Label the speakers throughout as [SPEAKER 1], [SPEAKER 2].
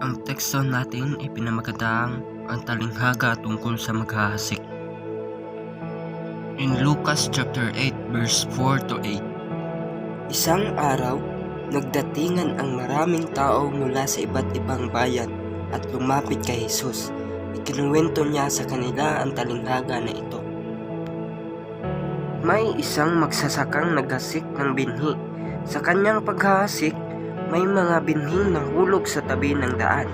[SPEAKER 1] Ang teksto natin ay pinamagandang ang talinghaga tungkol sa maghahasik. In Lucas chapter 8 verse 4 to 8.
[SPEAKER 2] Isang araw, nagdatingan ang maraming tao mula sa iba't ibang bayan at lumapit kay Jesus. Ikinuwento niya sa kanila ang talinghaga na ito. May isang magsasakang naghasik ng binhi. Sa kanyang paghahasik, may mga binhing nahulog sa tabi ng daan.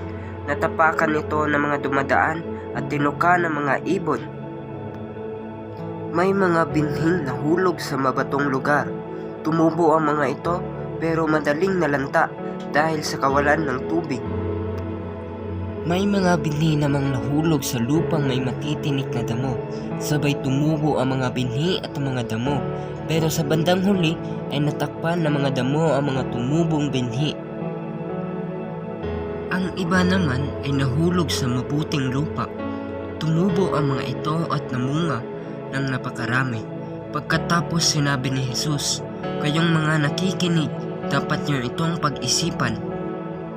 [SPEAKER 2] Natapakan ito ng mga dumadaan at tinuka ng mga ibon. May mga binhing nahulog sa mabatong lugar. Tumubo ang mga ito pero madaling nalanta dahil sa kawalan ng tubig.
[SPEAKER 1] May mga binhi namang nahulog sa lupang may matitinik na damo. Sabay tumubo ang mga binhi at ang mga damo. Pero sa bandang huli ay natakpan ng mga damo ang mga tumubong binhi. Ang iba naman ay nahulog sa mabuting lupa. Tumubo ang mga ito at namunga ng napakarami. Pagkatapos sinabi ni Jesus, "Kayong mga nakikinig, dapat niyo itong pag-isipan."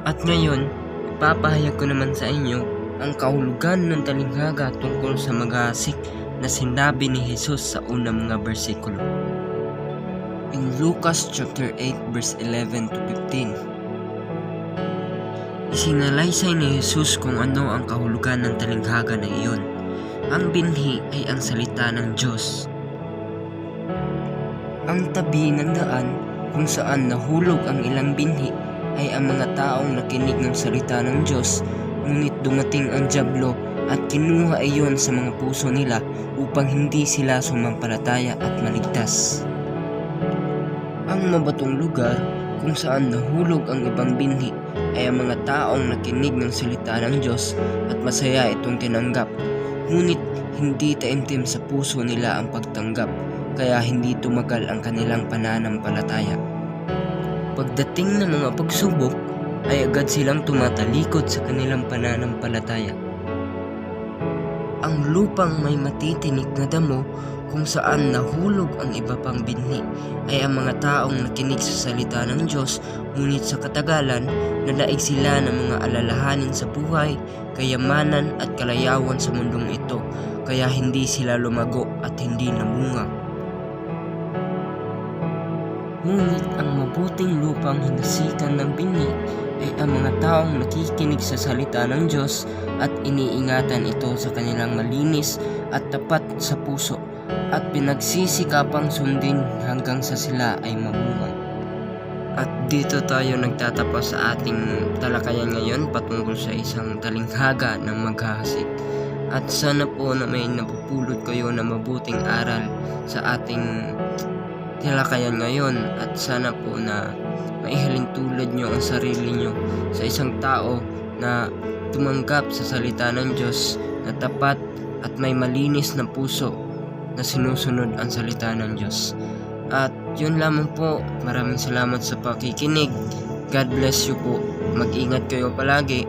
[SPEAKER 1] At ngayon, ipapahayag ko naman sa inyo ang kahulugan ng talinghaga tungkol sa maghahasik na sinabi ni Jesus sa unang mga bersikulo. In Lucas chapter 8 verse 11 to 15. Isinalaysay ni Jesus kung ano ang kahulugan ng talinghaga na iyon. Ang binhi ay ang salita ng Diyos. Ang tabi ng daan kung saan nahulog ang ilang binhi ay ang mga taong nakinig ng salita ng Diyos, ngunit dumating ang dyablo at kinuha iyon sa mga puso nila upang hindi sila sumampalataya at maligtas. Ang mabatong lugar kung saan nahulog ang ibang binhi ay ang mga taong nakinig ng salita ng Diyos at masaya itong tinanggap, ngunit hindi taimtim sa puso nila ang pagtanggap, kaya hindi tumagal ang kanilang pananampalataya. Pagdating ng mga pagsubok ay agad silang tumatalikod sa kanilang pananampalataya. Ang lupang may matitinik na damo kung saan nahulog ang iba pang binhi ay ang mga taong nakinig sa salita ng Diyos, ngunit sa katagalan nalaig sila ng mga alalahanin sa buhay, kayamanan at kalayawan sa mundong ito, kaya hindi sila lumago at hindi namunga. Ngunit ang mabuting lupang hinasikan ng binhi ay ang mga taong nakikinig sa salita ng Diyos at iniingatan ito sa kanilang malinis at tapat sa puso at pinagsisikapang sundin hanggang sa sila ay mamunga. At dito tayo nagtatapos sa ating talakayan ngayon patungkol sa isang talinghaga ng maghahasik. At sana po na may napupulot kayo na mabuting aral sa ating talakayan ngayon, at sana po na maihalin tulad nyo ang sarili nyo sa isang tao na tumanggap sa salita ng Diyos na tapat at may malinis na puso na sinusunod ang salita ng Diyos. At yun lamang po, maraming salamat sa pakikinig. God bless you po. Mag-ingat kayo palagi.